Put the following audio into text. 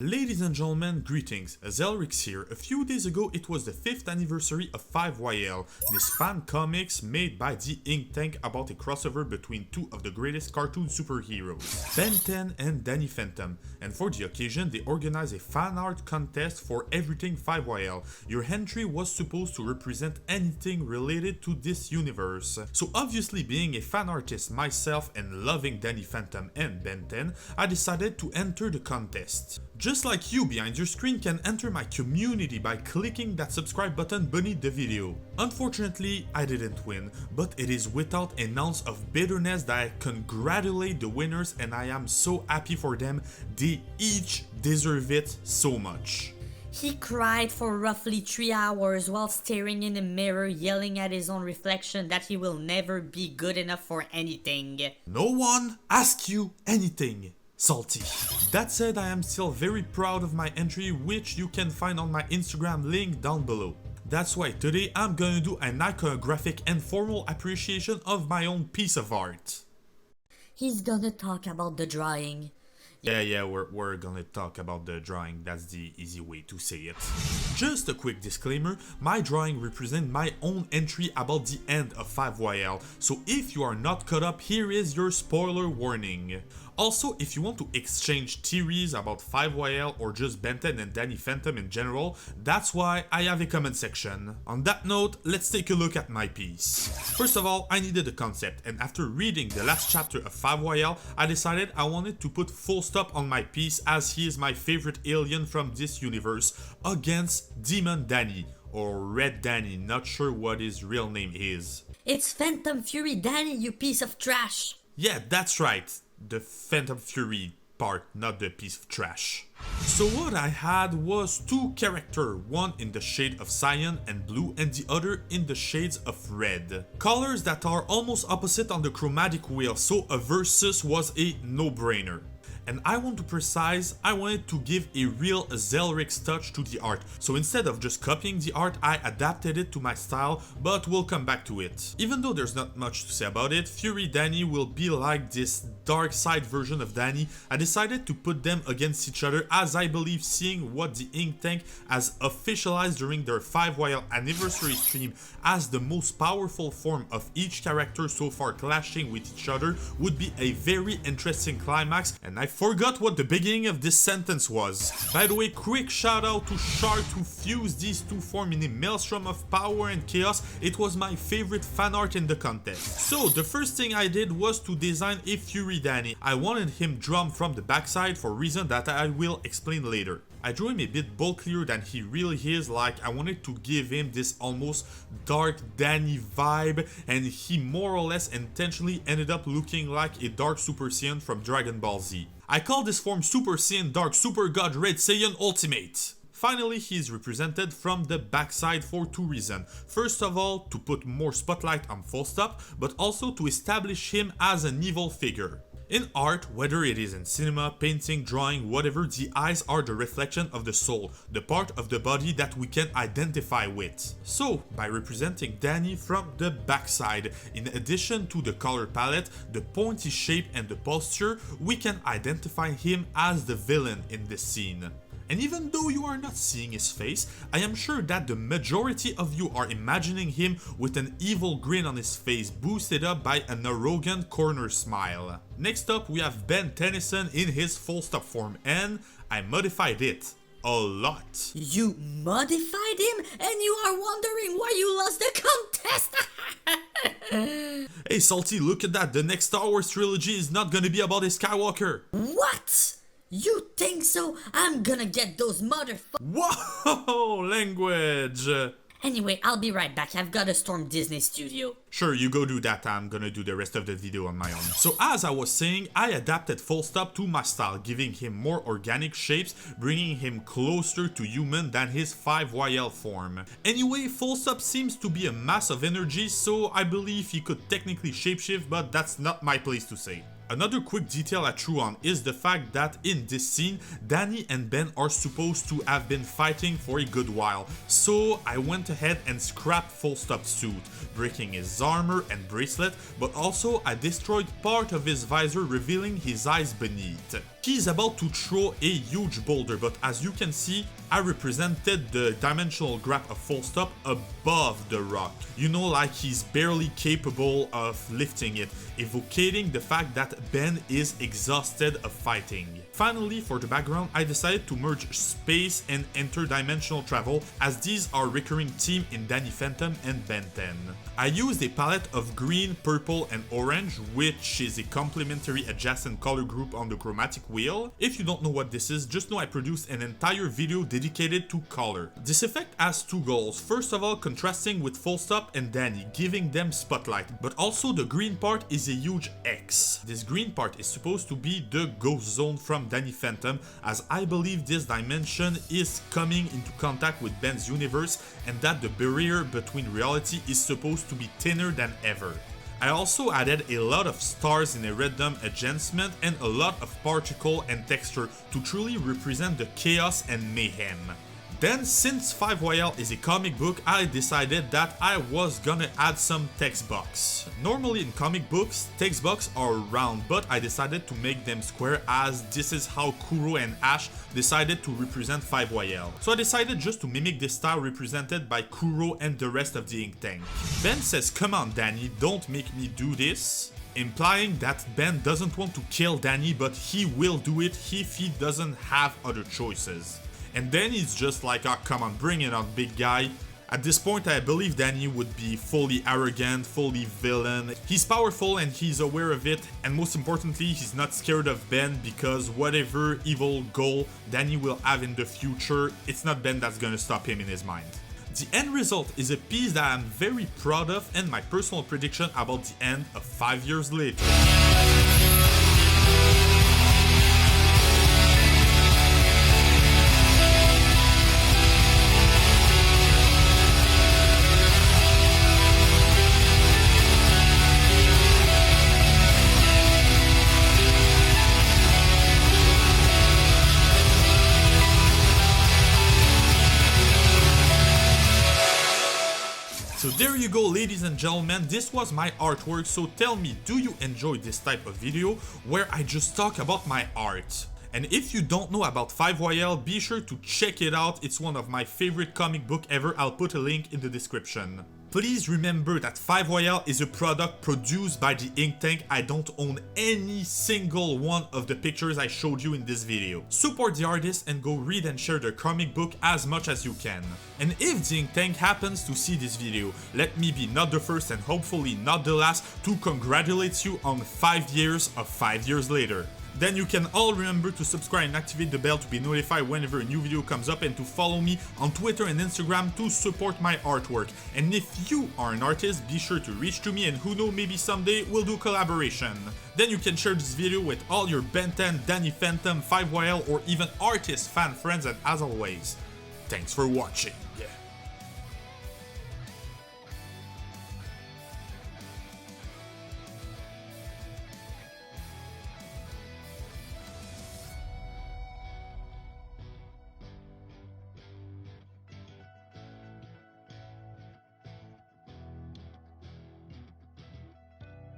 Ladies and gentlemen, greetings, Zelrix here. A few days ago it was the 5th anniversary of 5YL, this fan comics made by the Ink Tank about a crossover between two of the greatest cartoon superheroes, Ben 10 and Danny Phantom, and for the occasion they organized a fan art contest for everything 5YL. Your entry was supposed to represent anything related to this universe. So obviously being a fan artist myself and loving Danny Phantom and Ben 10, I decided to enter the contest. Just like you behind your screen can enter my community by clicking that subscribe button beneath the video. Unfortunately, I didn't win, but it is without an ounce of bitterness that I congratulate the winners and I am so happy for them. They each deserve it so much. He cried for roughly 3 hours while staring in a mirror, yelling at his own reflection that he will never be good enough for anything. No one asked you anything. Salty. That said, I am still very proud of my entry, which you can find on my Instagram link down below. That's why today I'm gonna do an iconographic and formal appreciation of my own piece of art. He's gonna talk about the drawing. Yeah, we're gonna talk about the drawing, that's the easy way to say it. Just a quick disclaimer, my drawing represents my own entry about the end of 5YL, so if you are not caught up, here is your spoiler warning. Also, if you want to exchange theories about 5YL or just Ben 10 and Danny Phantom in general, that's why I have a comment section. On that note, let's take a look at my piece. First of all, I needed a concept, and after reading the last chapter of 5YL, I decided I wanted to put full stop on my piece as he is my favorite alien from this universe against Demon Danny, or Red Danny, not sure what his real name is. It's Phantom Fury Danny, you piece of trash! Yeah, that's right. The Phantom Fury part, not the piece of trash. So what I had was two characters, one in the shade of cyan and blue and the other in the shades of red. Colors that are almost opposite on the chromatic wheel, so a versus was a no-brainer. And I want to precise, I wanted to give a real Zelrix touch to the art. So instead of just copying the art, I adapted it to my style, but we'll come back to it. Even though there's not much to say about it, Fury Danny will be like this dark side version of Danny. I decided to put them against each other as I believe seeing what the Ink Tank has officialized during their 5YL anniversary stream as the most powerful form of each character so far clashing with each other would be a very interesting climax, and I forgot what the beginning of this sentence was. By the way, quick shout out to Shard who fused these two forms in a maelstrom of power and chaos. It was my favorite fan art in the contest. So the first thing I did was to design a Fury Danny. I wanted him drawn from the backside for a reason that I will explain later. I drew him a bit bulkier than he really is, like I wanted to give him this almost dark Danny vibe, and he more or less intentionally ended up looking like a Dark Super Saiyan from Dragon Ball Z. I call this form Super Saiyan Dark Super God Red Saiyan Ultimate. Finally, he is represented from the backside for two reasons. First of all, to put more spotlight on Full Stop, but also to establish him as an evil figure. In art, whether it is in cinema, painting, drawing, whatever, the eyes are the reflection of the soul, the part of the body that we can identify with. So, by representing Danny from the backside, in addition to the color palette, the pointy shape and the posture, we can identify him as the villain in this scene. And even though you are not seeing his face, I am sure that the majority of you are imagining him with an evil grin on his face boosted up by an arrogant corner smile. Next up we have Ben Tennyson in his Full Stop form, and I modified it a lot. You modified him and you are wondering why you lost the contest? Hey Salty, look at that, the next Star Wars trilogy is not gonna be about a Skywalker. What? You think so? I'm gonna get those Whoa, language! Anyway, I'll be right back. I've gotta storm Disney Studio. Sure, you go do that. I'm gonna do the rest of the video on my own. So as I was saying, I adapted Full Stop to my style, giving him more organic shapes, bringing him closer to human than his 5YL form. Anyway, Full Stop seems to be a mass of energy, so I believe he could technically shapeshift, but that's not my place to say. Another quick detail I threw on is the fact that in this scene, Danny and Ben are supposed to have been fighting for a good while, so I went ahead and scrapped Full Stop's suit, breaking his armor and bracelet, but also I destroyed part of his visor, revealing his eyes beneath. He's about to throw a huge boulder, but as you can see, I represented the dimensional grab of Full Stop above the rock. You know, like he's barely capable of lifting it, evocating the fact that Ben is exhausted of fighting. Finally, for the background, I decided to merge space and interdimensional travel, as these are recurring themes in Danny Phantom and Ben 10. I used a palette of green, purple, and orange, which is a complementary adjacent color group on the chromatic wheel. If you don't know what this is, just know I produced an entire video dedicated to color. This effect has two goals. First of all, contrasting with Full Stop and Danny, giving them spotlight, but also the green part is a huge X. This green part is supposed to be the ghost zone from Danny Phantom, as I believe this dimension is coming into contact with Ben's universe and that the barrier between reality is supposed to be thinner than ever. I also added a lot of stars in a random adjustment and a lot of particle and texture to truly represent the chaos and mayhem. Then, since 5YL is a comic book, I decided that I was gonna add some text box. Normally in comic books, text box are round, but I decided to make them square, as this is how Kuro and Ash decided to represent 5YL. So I decided just to mimic this style represented by Kuro and the rest of the ink tank. Ben says, "Come on Danny, don't make me do this," implying that Ben doesn't want to kill Danny, but he will do it if he doesn't have other choices. And Danny's just like, "Oh, come on, bring it on, big guy." At this point, I believe Danny would be fully arrogant, fully villain. He's powerful and he's aware of it, and most importantly, he's not scared of Ben, because whatever evil goal Danny will have in the future, it's not Ben that's gonna stop him in his mind. The end result is a piece that I'm very proud of, and my personal prediction about the end of 5 years later. So there you go, ladies and gentlemen, this was my artwork. So tell me, do you enjoy this type of video where I just talk about my art? And if you don't know about 5YL, be sure to check it out. It's one of my favorite comic book ever. I'll put a link in the description. Please remember that 5YL is a product produced by the ink tank. I don't own any single one of the pictures I showed you in this video. Support the artist and go read and share the comic book as much as you can. And if the ink tank happens to see this video, let me be not the first and hopefully not the last to congratulate you on 5 years of 5 years later. Then you can all remember to subscribe and activate the bell to be notified whenever a new video comes up, and to follow me on Twitter and Instagram to support my artwork. And if you are an artist, be sure to reach to me, and who knows, maybe someday we'll do collaboration. Then you can share this video with all your Ben 10, Danny Phantom, 5YL, or even artist fan friends, and as always, thanks for watching.